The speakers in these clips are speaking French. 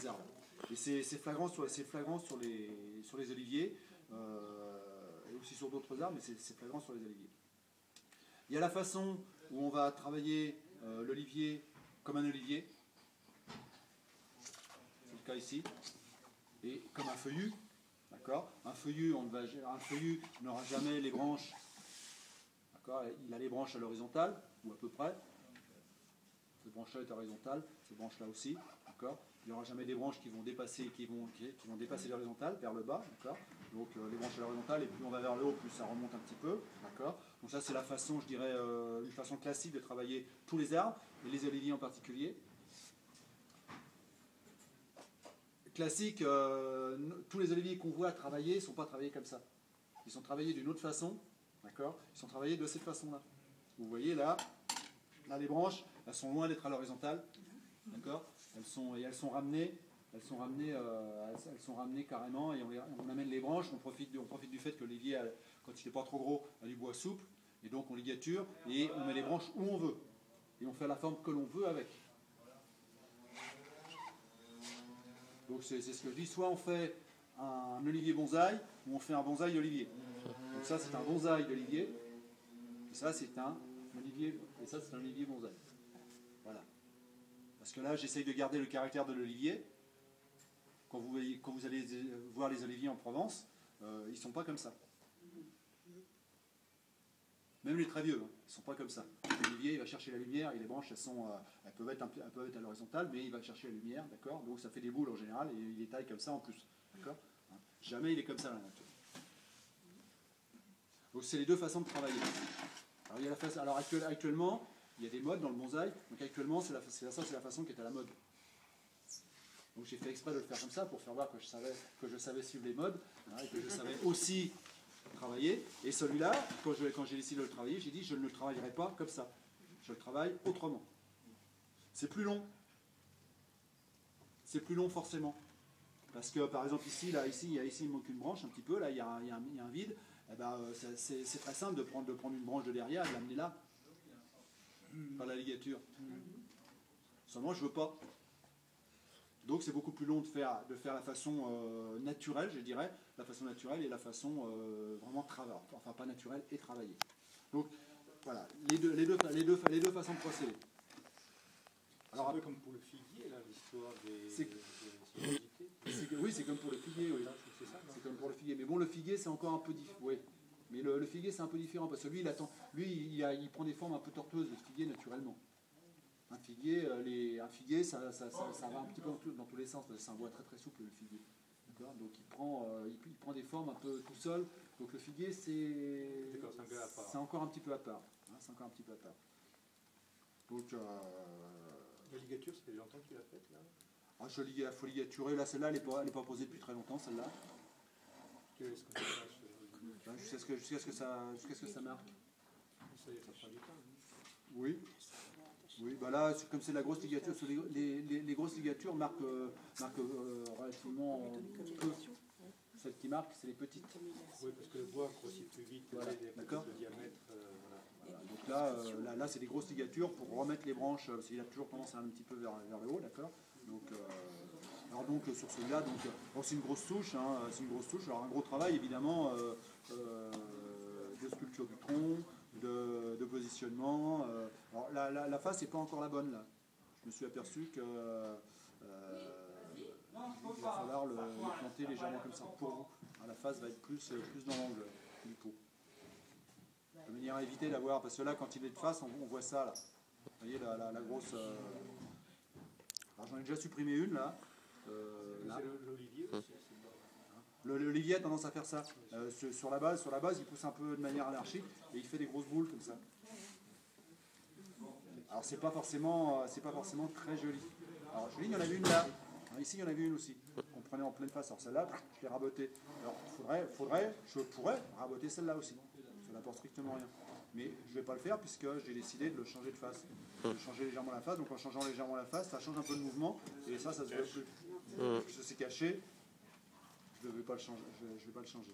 ces arbres. Et c'est flagrant sur les oliviers, et aussi sur d'autres arbres, mais c'est flagrant sur les oliviers. Il y a la façon où on va travailler l'olivier comme un olivier, c'est le cas ici, et comme un feuillu, d'accord. Un feuillu n'aura jamais les branches, d'accord. Il a les branches à l'horizontale, ou à peu près. Cette branche-là est horizontale, cette branche-là aussi, d'accord. Il n'y aura jamais des branches qui vont dépasser l'horizontale vers le bas, d'accord. Donc les branches à l'horizontale, et plus on va vers le haut, plus ça remonte un petit peu, d'accord. Donc ça c'est la façon, je dirais, une façon classique de travailler tous les arbres, et les oliviers en particulier. Classique, tous les oliviers qu'on voit travailler ne sont pas travaillés comme ça. Ils sont travaillés d'une autre façon, d'accord. Ils sont travaillés de cette façon-là. Vous voyez là, les branches, elles sont loin d'être à l'horizontale, d'accord. Elles sont ramenées carrément, et on amène les branches. On profite du fait que l'olivier, quand il n'est pas trop gros, a du bois souple, et donc on ligature et on met les branches où on veut, et on fait la forme que l'on veut avec. Donc c'est ce que je dis, soit on fait un olivier bonsaï, ou on fait un bonsaï d'olivier. Donc ça c'est un bonsaï d'olivier, et ça c'est un olivier bonsaï. Voilà. Parce que là j'essaye de garder le caractère de l'olivier. Quand vous allez voir les oliviers en Provence, ils ne sont pas comme ça. Même les très vieux, ils ne sont pas comme ça. L'olivier, il va chercher la lumière, et les branches, elles peuvent être à l'horizontale, mais il va chercher la lumière, d'accord. Donc ça fait des boules en général, et il les taille comme ça en plus, d'accord. Jamais il est comme ça dans la nature. Donc c'est les deux façons de travailler. Alors, actuellement, il y a des modes dans le bonsaï, donc actuellement, c'est la façon qui est à la mode. Donc j'ai fait exprès de le faire comme ça, pour faire voir que je savais suivre les modes, hein, et que je savais aussi travailler. Et celui-là, quand j'ai décidé de le travailler, j'ai dit je ne le travaillerai pas comme ça. Je le travaille autrement. C'est plus long. C'est plus long forcément. Parce que par exemple ici il manque une branche un petit peu, là il y a un vide. Eh ben, c'est très simple de prendre une branche de derrière et de l'amener là. Par la ligature. Seulement je ne veux pas. Donc c'est beaucoup plus long de faire la façon naturelle, je dirais, la façon naturelle et la façon vraiment travailler, enfin pas naturelle et travaillée. Donc voilà, les deux façons de procéder. Alors un peu comme pour le figuier, là, l'histoire des oui, c'est comme pour le figuier, oui. C'est ça, c'est comme pour le figuier. Mais bon, le figuier c'est encore un peu différent. Oui. Mais le figuier c'est un peu différent parce que lui il prend des formes un peu tortueuses, le figuier naturellement. Un figuier, ça va un petit peu dans tous les sens, parce que c'est un bois très très souple, le figuier. Donc il prend des formes un peu tout seul. Donc le figuier, c'est encore un petit peu à part. Hein, c'est encore un petit peu à part. Donc, la ligature, ça fait longtemps que tu l'as faite, là? Il faut ligaturer. Là, celle-là, elle n'est pas posée depuis très longtemps, celle-là. Qu'est-ce qu'on fait Jusqu'à ce que ça marque. Ça prend du temps. Oui. Oui, bah là, comme c'est la grosse ligature, les grosses ligatures marquent relativement peu. Celles qui marquent, c'est les petites. Oui, parce que le bois grossit plus vite, voilà. D'accord. Le diamètre. Voilà. Donc là c'est des grosses ligatures pour remettre les branches, parce qu'il a toujours tendance à aller un petit peu vers le haut, d'accord. Donc, sur celui-là, c'est une grosse touche, hein, c'est une grosse touche. Alors un gros travail évidemment de sculpture du tronc, de positionnement. Alors la face n'est pas encore la bonne là. Je me suis aperçu que il va falloir le planter légèrement comme ça pour vous. Alors, la face va être plus dans l'angle du pot. De manière à éviter d'avoir, parce que là quand il est de face, on voit ça là. Vous voyez la grosse. Alors j'en ai déjà supprimé une là. C'est l'olivier aussi. L'olivier a tendance à faire ça. Sur la base, il pousse un peu de manière anarchique et il fait des grosses boules comme ça. Alors c'est pas forcément très joli. Alors joli, il y en avait une là. Alors, ici il y en avait une aussi. On prenait en pleine face. Alors celle-là, je l'ai rabotée. Alors je pourrais raboter celle-là aussi. Ça n'apporte strictement rien. Mais je ne vais pas le faire puisque j'ai décidé de le changer de face. De changer légèrement la face. Donc en changeant légèrement la face, ça change un peu de mouvement et ça se voit plus. Puisque c'est caché. Je ne vais pas le changer.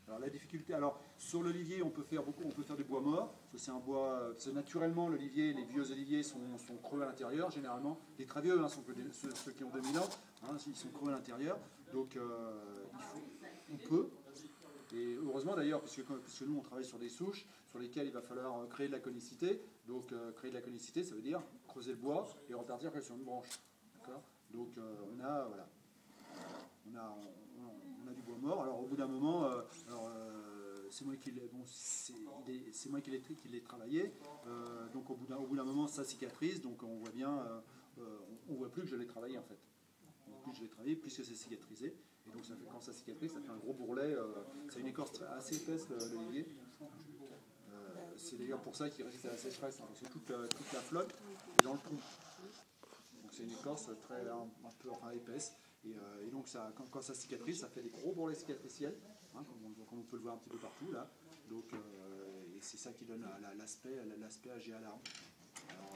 Alors la difficulté, alors sur l'olivier on peut faire du bois mort, c'est un bois, naturellement l'olivier, les vieux oliviers sont creux à l'intérieur généralement, les très vieux sont ceux qui ont 2000 ans, ils sont creux à l'intérieur, donc on peut, et heureusement d'ailleurs puisque nous on travaille sur des souches sur lesquelles il va falloir créer de la conicité, donc créer de la conicité ça veut dire creuser le bois et repartir sur une branche, d'accord, donc on a du bois mort. Alors au bout d'un moment, c'est moi qui l'ai travaillé. Donc au bout d'un moment, ça cicatrise. Donc on voit bien, on voit plus que je l'ai travaillé en fait. On voit plus que je l'ai travaillé puisque c'est cicatrisé. Et donc ça fait, quand ça cicatrise, ça fait un gros bourrelet. C'est une écorce assez épaisse l'olivier. C'est d'ailleurs pour ça qu'il résiste à la sécheresse. Parce que toute la flotte est dans le tronc. Donc c'est une écorce un peu épaisse. Et donc ça, quand ça cicatrise, ça fait des gros bourrelets cicatriciels, comme on peut le voir un petit peu partout là. Donc, et c'est ça qui donne l'aspect âgé à l'arbre. Alors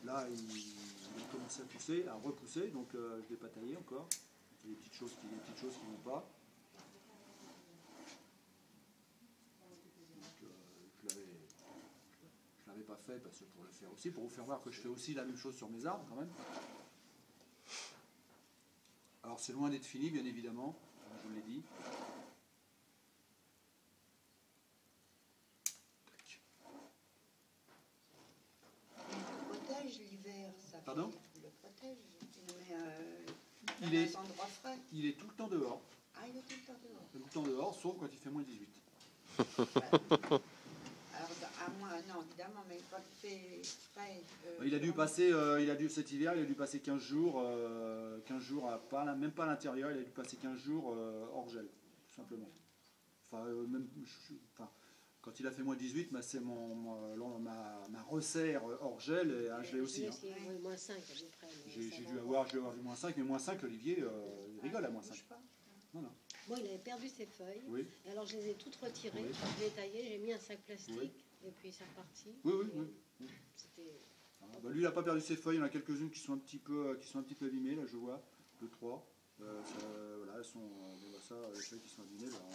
là, il a commencé à pousser, à repousser, donc je ne l'ai pas taillé encore. Il y a des petites choses qui ne vont pas. Donc, je l'avais pas fait parce que pour le faire aussi, pour vous faire voir que je fais aussi la même chose sur mes arbres quand même. Alors c'est loin d'être fini, bien évidemment, je vous l'ai dit. Le protège l'hiver, ça. Pardon? Le protège, il met un endroit frais. Il est tout le temps dehors. Ah, il est tout le temps dehors. Tout le temps dehors, sauf quand il fait moins 18. Alors, à moins, non, évidemment, mais quand il fait frais. Il a dû passer, cet hiver, il a dû passer 15 jours, même pas à l'intérieur, il a dû passer 15 jours hors gel, tout simplement. Quand il a fait moins 18, c'est ma resserre hors gel et à gelé aussi. Oui, moins 5 à peu près. J'ai dû avoir du moins 5, mais moins 5, Olivier, il rigole à moins 5. Non. Moi, il avait perdu ses feuilles, Oui. et alors je les ai toutes retirées, Oui. je les ai taillées, j'ai mis un sac plastique, Oui. et puis c'est reparti. Oui. C'était... Lui, il n'a pas perdu ses feuilles, il y en a quelques-unes qui sont un petit peu abîmées, là je vois, 2, 3. Voilà, elles sont, les feuilles qui sont abîmées, là, on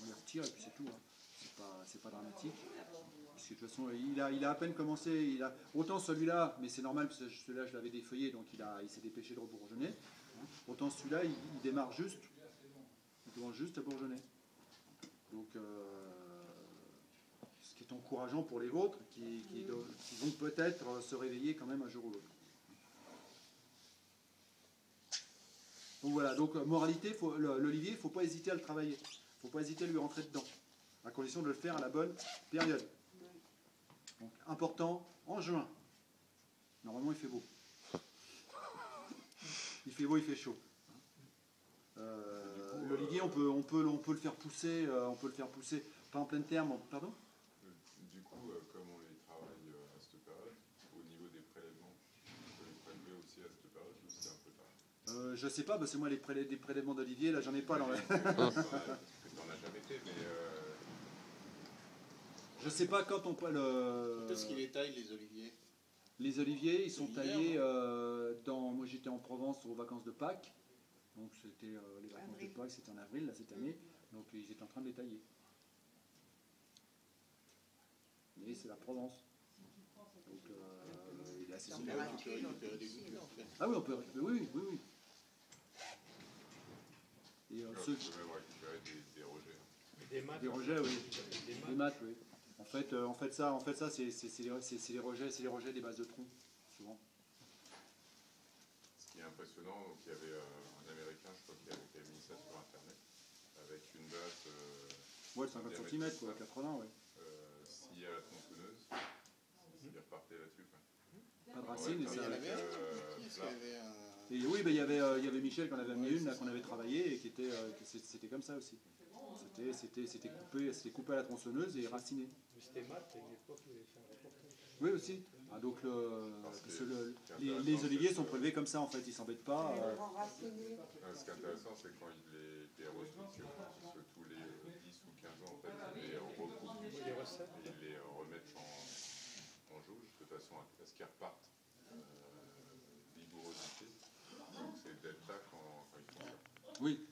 les retire et puis c'est tout. C'est pas dramatique. Parce que de toute façon, il a à peine commencé. Autant celui-là, mais c'est normal, parce que celui-là je l'avais défeuillé, donc il s'est dépêché de rebourgeonner. Autant celui-là, il démarre juste. Il commence juste à bourgeonner. Donc, ce qui est encourageant pour les vôtres, qui vont peut-être se réveiller quand même un jour ou l'autre. Donc voilà, donc moralité, l'olivier, il ne faut pas hésiter à le travailler. Il ne faut pas hésiter à lui rentrer dedans, à condition de le faire à la bonne période. Donc important, en juin. Normalement, il fait beau. Il fait beau, il fait chaud. L'olivier, on peut le faire pousser, pas en pleine terre, pardon. Du coup, comme on les travaille à cette période, au niveau des prélèvements, on peut les prélever aussi à cette période ou c'est un peu tard? Je sais pas, parce que moi, des prélèvements d'olivier, là, j'en ai pas dans la... T'en as jamais fait, mais... Je sais pas quand on peut le... Qu'est-ce qu'il les taille, les oliviers? Les oliviers, ils sont l'hiver, taillés moi j'étais en Provence aux vacances de Pâques. Donc c'était les vacances de Pâques, c'était en avril là, cette année. Donc ils étaient en train de les tailler. Mais c'est la Provence. Donc il est assez On peut récupérer des goutures. Ah oui, on peut récupérer, oui. Et on ceux peut même récupérer des rejets. Des rejets, oui. Des maths, oui. En fait ça c'est les rejets des bases de tronc, souvent. Ce qui est impressionnant, donc il y avait un Américain, je crois, qui avait mis ça sur Internet, avec une base... Ouais, 50 cm, quoi, 80, ouais. Scié à la tronçonneuse, il repartait là-dessus. Pas de racines, et ça... Et oui, il y avait Michel qui en avait mis une, là, qu'on avait travaillé, et c'était comme ça aussi. C'était coupé à la tronçonneuse et raciné. C'était Matt, à une époque, il avait fait un reportage. Oui, aussi. Donc les oliviers sont prélevés comme ça, en fait, ils ne s'embêtent pas. Ce qui est intéressant, c'est quand il les restructure, parce que tous les 10 ou 15 ans, en fait, ils les recoupent et ils les remettent en jauge, de façon à ce qu'ils repartent vigourosité. Donc c'est delta quand ils font ça. Oui.